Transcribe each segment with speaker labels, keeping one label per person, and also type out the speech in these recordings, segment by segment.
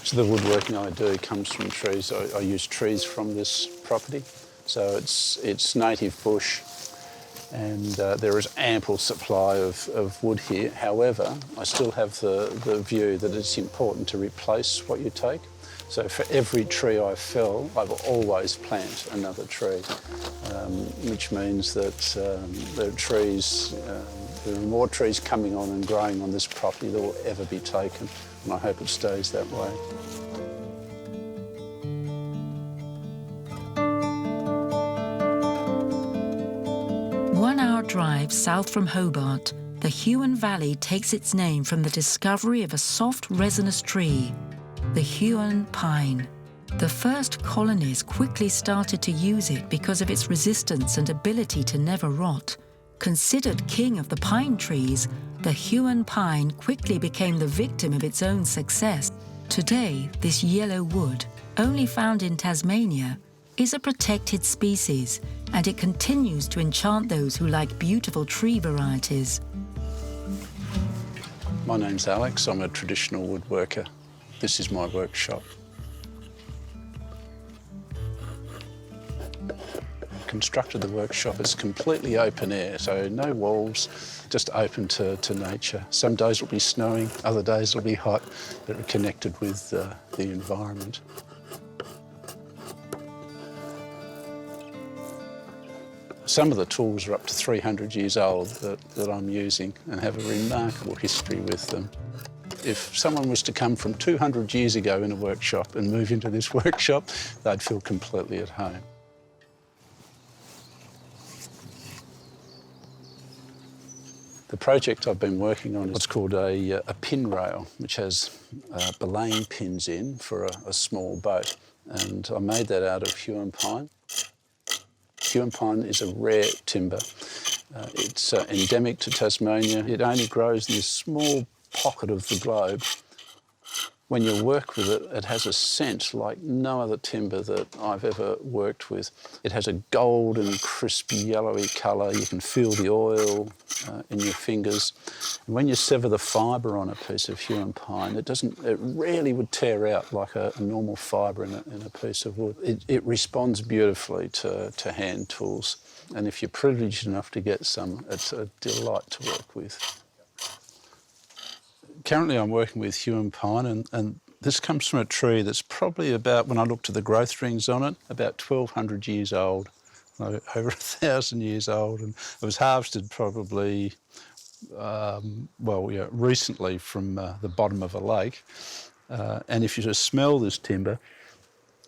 Speaker 1: Much of the woodworking I do comes from trees. I use trees from this property. So it's native bush, and there is ample supply of wood here. However, I still have the view that it's important to replace what you take. So for every tree I fell, I will always plant another tree, which means that there are more trees coming on and growing on this property than will ever be taken, and I hope it stays that way.
Speaker 2: 1 hour drive south from Hobart, the Huon Valley takes its name from the discovery of a soft resinous tree, the Huon pine. The first colonies quickly started to use it because of its resistance and ability to never rot. Considered king of the pine trees, the Huon pine quickly became the victim of its own success. Today, this yellow wood, only found in Tasmania, is a protected species, and it continues to enchant those who like beautiful tree varieties.
Speaker 1: My name's Alex. I'm a traditional woodworker. This is my workshop. Constructed the workshop as completely open air, so no walls, just open to nature. Some days will be snowing, other days will be hot, but we're connected with the environment. Some of the tools are up to 300 years old that I'm using and have a remarkable history with them. If someone was to come from 200 years ago in a workshop and move into this workshop, they'd feel completely at home. The project I've been working on is what's called a pin rail, which has belaying pins in for a small boat. And I made that out of Huon pine. Huon pine is a rare timber. It's endemic to Tasmania. It only grows in this small pocket of the globe. When you work with it, it has a scent like no other timber that I've ever worked with. It has a golden, crisp, yellowy colour. You can feel the oil in your fingers. And when you sever the fibre on a piece of Huon pine, it rarely would tear out like a normal fibre in a piece of wood. It responds beautifully to hand tools. And if you're privileged enough to get some, it's a delight to work with. Currently I'm working with Huon pine, and this comes from a tree that's probably about, when I looked at the growth rings on it, about 1,200 years old, over 1,000 years old, and it was harvested probably, recently from the bottom of a lake. And if you just smell this timber,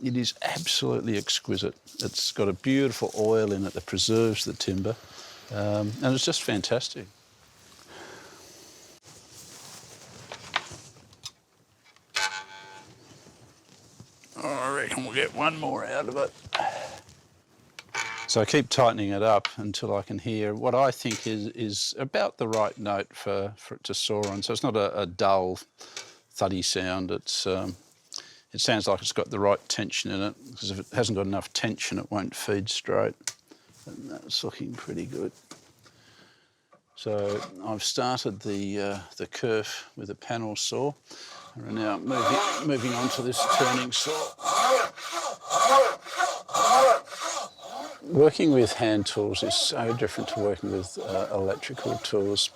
Speaker 1: it is absolutely exquisite. It's got a beautiful oil in it that preserves the timber, and it's just fantastic. I reckon we'll get one more out of it. So I keep tightening it up until I can hear what I think is about the right note for it to soar on. So it's not a dull, thuddy sound. It sounds like it's got the right tension in it, because if it hasn't got enough tension, it won't feed straight. And that's looking pretty good. So I've started the kerf with a panel saw. We're now moving on to this turning saw. Working with hand tools is so different to working with electrical tools.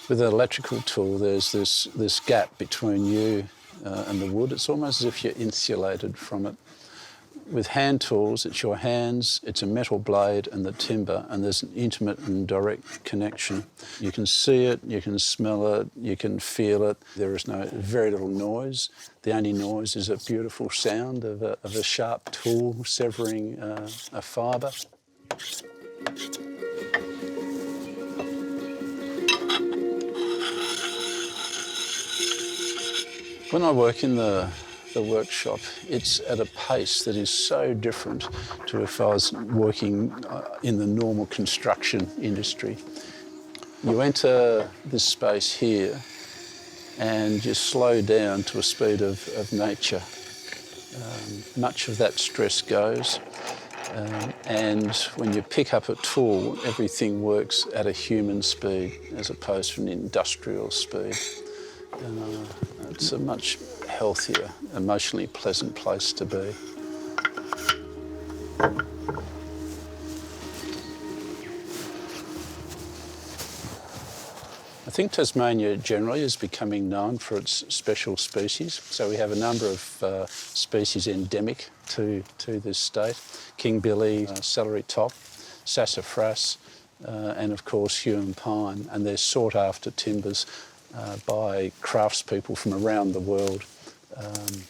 Speaker 1: With an electrical tool, there's this gap between you and the wood. It's almost as if you're insulated from it. With hand tools, it's your hands, it's a metal blade and the timber, and there's an intimate and direct connection. You can see it, you can smell it, you can feel it. There is very little noise. The only noise is a beautiful sound of a sharp tool severing a fibre. When I work in the workshop, it's at a pace that is so different to if I was working in the normal construction industry. You enter this space here and you slow down to a speed of nature. Much of that stress goes, and when you pick up a tool, everything works at a human speed as opposed to an industrial speed. It's a much healthier, emotionally pleasant place to be. I think Tasmania generally is becoming known for its special species. So we have a number of species endemic to this state. Kingbilly, celery top, sassafras, and of course huon pine. And they're sought after timbers by craftspeople from around the world.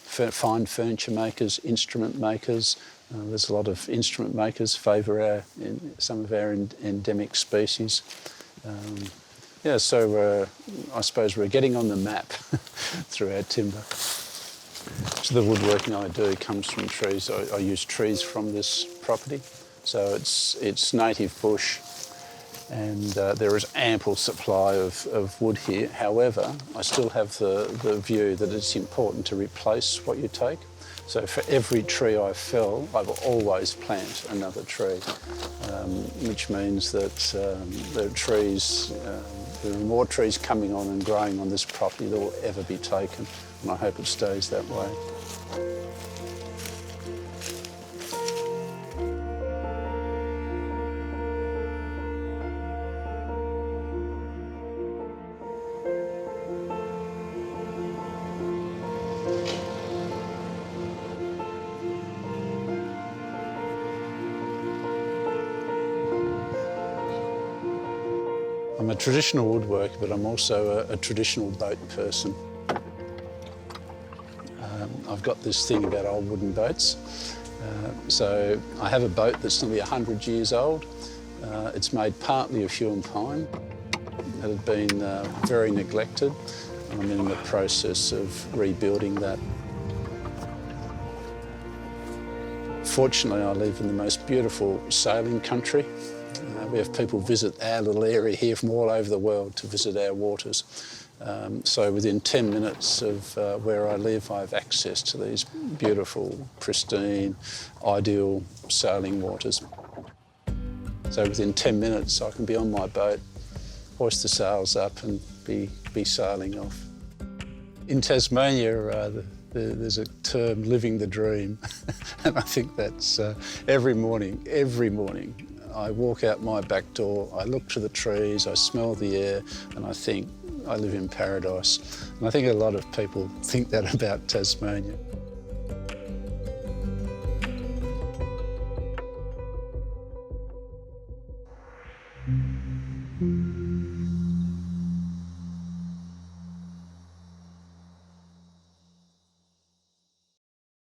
Speaker 1: Fine furniture makers, instrument makers. There's a lot of instrument makers favour some of our endemic species. Yeah, so I suppose we're getting on the map through our timber. So the woodworking I do comes from trees. I use trees from this property. So it's native bush, and there is ample supply of wood here. However, I still have the view that it's important to replace what you take. So for every tree I fell, I will always plant another tree, which means that there are more trees coming on and growing on this property than will ever be taken, and I hope it stays that way. I'm a traditional woodworker, but I'm also a traditional boat person. I've got this thing about old wooden boats. So I have a boat that's nearly 100 years old. It's made partly of huon pine. It had been very neglected. I'm in the process of rebuilding that. Fortunately, I live in the most beautiful sailing country. We have people visit our little area here from all over the world to visit our waters. So within 10 minutes of where I live, I have access to these beautiful, pristine, ideal sailing waters. So within 10 minutes, I can be on my boat, hoist the sails up and be sailing off. In Tasmania, there's a term, living the dream. And I think that's every morning, I walk out my back door, I look to the trees, I smell the air, and I think I live in paradise. And I think a lot of people think that about Tasmania.